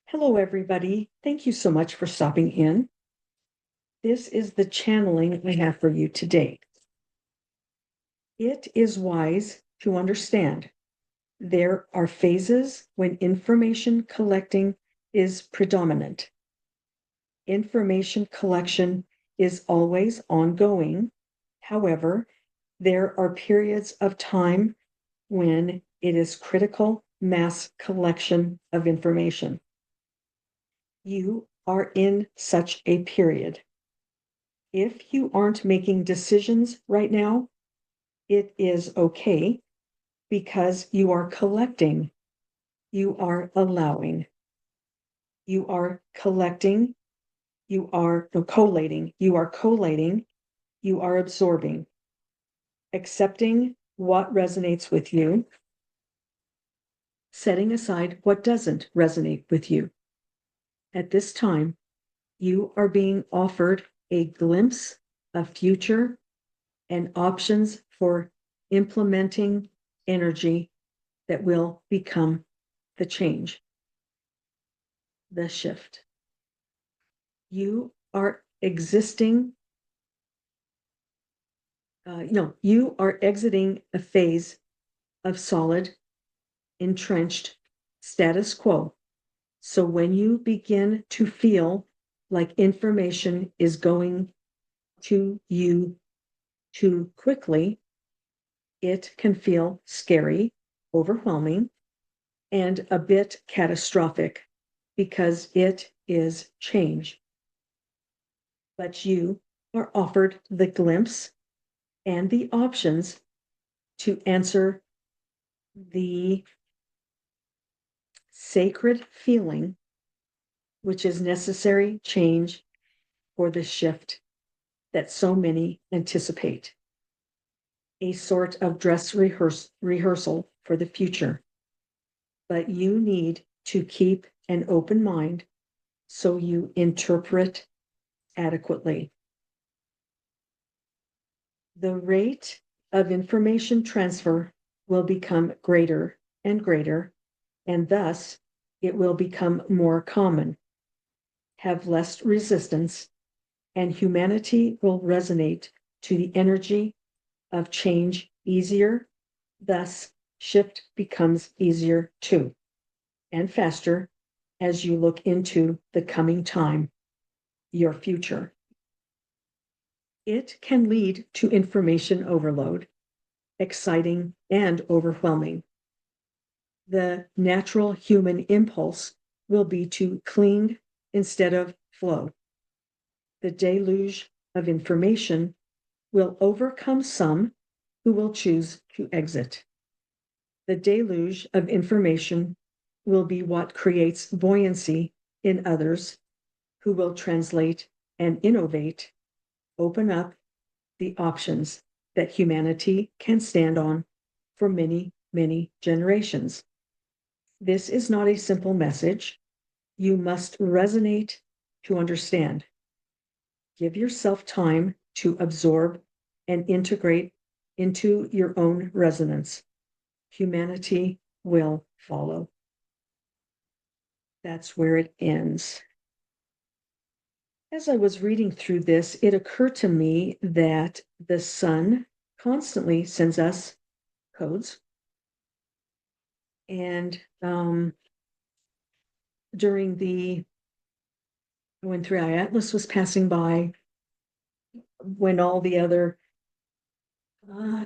Hello, everybody. Thank you so much for stopping in. This is the channeling I have for you today. It is wise to understand there are phases when information collecting is predominant. Information collection is always ongoing. However, there are periods of time when it is critical mass collection of information. You are in such a period. If you aren't making decisions right now, it is okay because you are collecting, you are allowing, you are collecting, you are collating, you are absorbing, accepting what resonates with you, setting aside what doesn't resonate with you. At this time, you are being offered a glimpse of future and options for implementing energy that will become the change, the shift. You are existing, you are exiting a phase of solid, entrenched status quo. So when you begin to feel like information is going to you too quickly, it can feel scary, overwhelming, and a bit catastrophic because it is change. But you are offered the glimpse and the options to answer the sacred feeling, which is necessary change for the shift that so many anticipate. A sort of dress rehearsal for the future. But you need to keep an open mind so you interpret adequately. The rate of information transfer will become greater and greater, and thus it will become more common, have less resistance, and humanity will resonate to the energy of change easier. Thus, shift becomes easier too, and faster as you look into the coming time, your future. It can lead to information overload, exciting and overwhelming. The natural human impulse will be to cling instead of flow. The deluge of information will overcome some who will choose to exit. The deluge of information will be what creates buoyancy in others who will translate and innovate, open up the options that humanity can stand on for many, many generations. This is not a simple message. You must resonate to understand. Give yourself time to absorb and integrate into your own resonance. Humanity will follow. That's where it ends. As I was reading through this, it occurred to me that the sun constantly sends us codes. And during when 3i Atlas was passing by, when all the other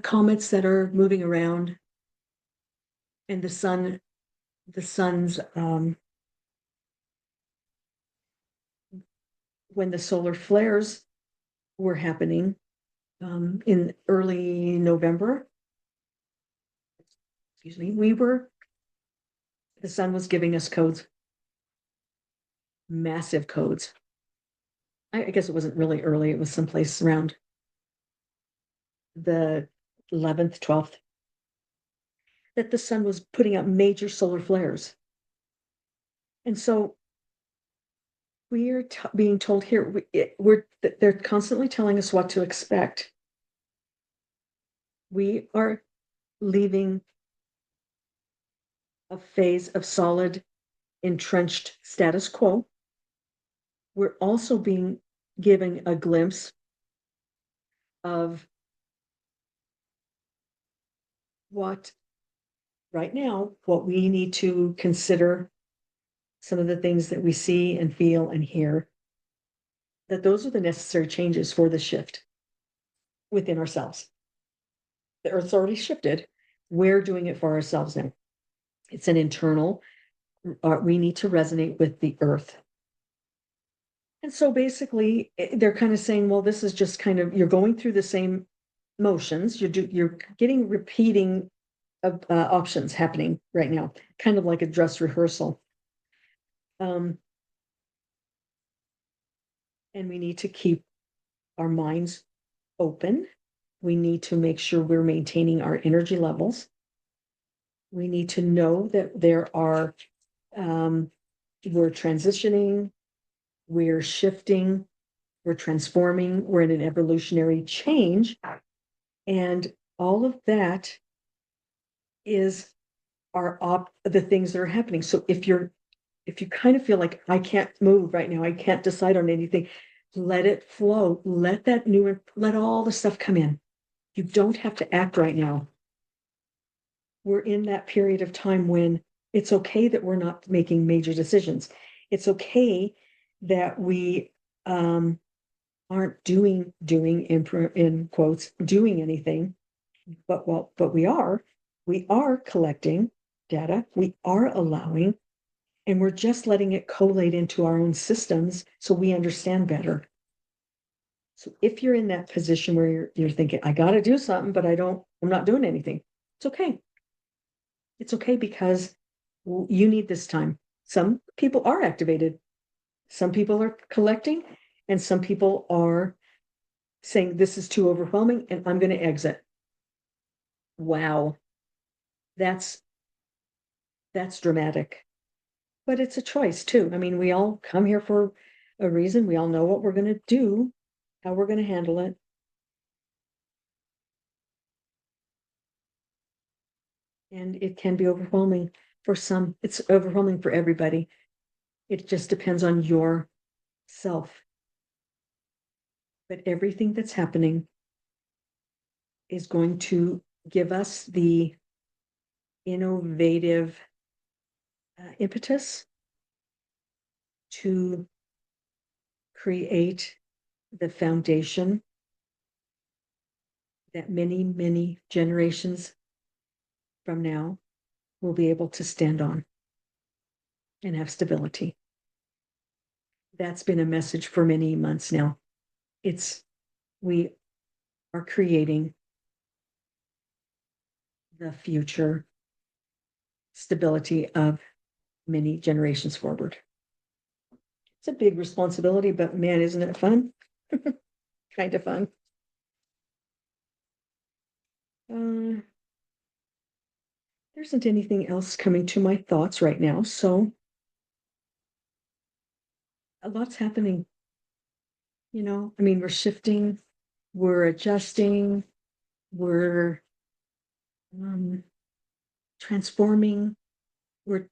comets that are moving around, and the sun's when the solar flares were happening in early November, excuse me, the sun was giving us codes, massive codes. I guess it wasn't really early, it was someplace around the 11th, 12th, that the sun was putting out major solar flares. And so we are being told here, they're constantly telling us what to expect. We are leaving a phase of solid entrenched status quo. We're also being given a glimpse of what right now, what we need to consider, some of the things that we see and feel and hear, that those are the necessary changes for the shift within ourselves. The earth's already shifted. We're doing it for ourselves now. It's an internal, we need to resonate with the earth. And so basically, they're kind of saying, well, this is just kind of, you're going through the same motions. You're getting repeating of options happening right now, kind of like a dress rehearsal. And we need to keep our minds open. We need to make sure we're maintaining our energy levels. We need to know that there are, we're transitioning, we're shifting, we're transforming, we're in an evolutionary change. And all of that is the things that are happening. So if you kind of feel like I can't move right now, I can't decide on anything, let it flow. Let all the stuff come in. You don't have to act right now. We're in that period of time when it's okay that we're not making major decisions. It's okay that we aren't doing in quotes doing anything, but we are collecting data, we are allowing, and we're just letting it collate into our own systems so we understand better. So if you're in that position where you're thinking, I got to do something, but I'm not doing anything, it's okay. It's okay because you need this time. Some people are activated, some people are collecting, and some people are saying, this is too overwhelming and I'm going to exit. Wow. That's dramatic. But it's a choice too. I mean, we all come here for a reason. We all know what we're going to do, how we're going to handle it. And it can be overwhelming for some. It's overwhelming for everybody. It just depends on yourself. But everything that's happening is going to give us the innovative impetus to create the foundation that many, many generations from now will be able to stand on and have stability. That's been a message for many months now. We are creating the future stability of many generations forward. It's a big responsibility, but man, isn't it fun? Kind of fun. There isn't anything else coming to my thoughts right now, so a lot's happening. I mean, we're shifting, we're adjusting, we're transforming, we're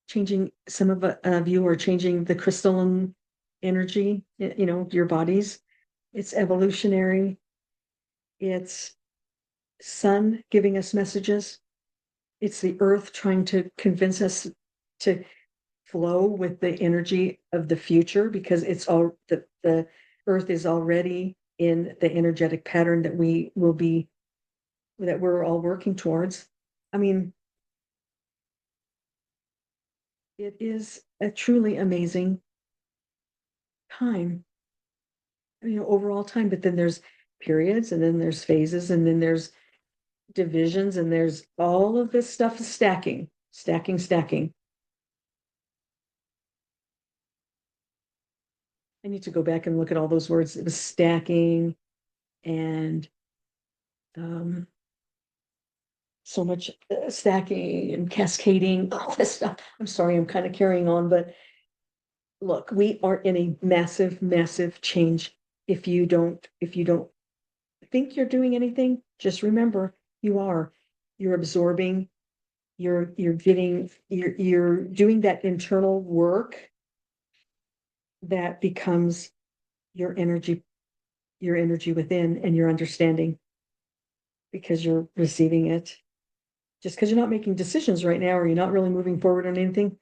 changing. Some of you are changing the crystalline energy, your bodies. It's evolutionary. It's sun giving us messages. It's the earth trying to convince us to flow with the energy of the future, because it's all the earth is already in the energetic pattern that we're all working towards. I mean, it is a truly amazing time, overall time. But then there's periods, and then there's phases, and then there's divisions, and there's all of this stuff stacking. I need to go back and look at all those words. It was stacking and so much stacking and cascading, all this stuff. I'm sorry, I'm kind of carrying on, but look, we are in a massive, massive change. If you don't think you're doing anything, just remember you're absorbing you're doing that internal work that becomes your energy within, and your understanding, because you're receiving it. Just because you're not making decisions right now, or you're not really moving forward on anything,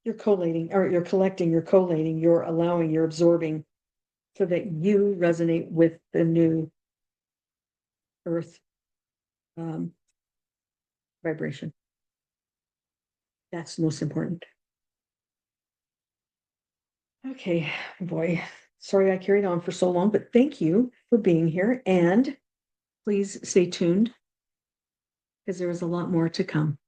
you're collating, or you're collecting, you're collating, you're allowing, you're absorbing, so that you resonate with the new earth vibration. That's most important. Okay, boy, sorry I carried on for so long, but thank you for being here, and please stay tuned, because there is a lot more to come.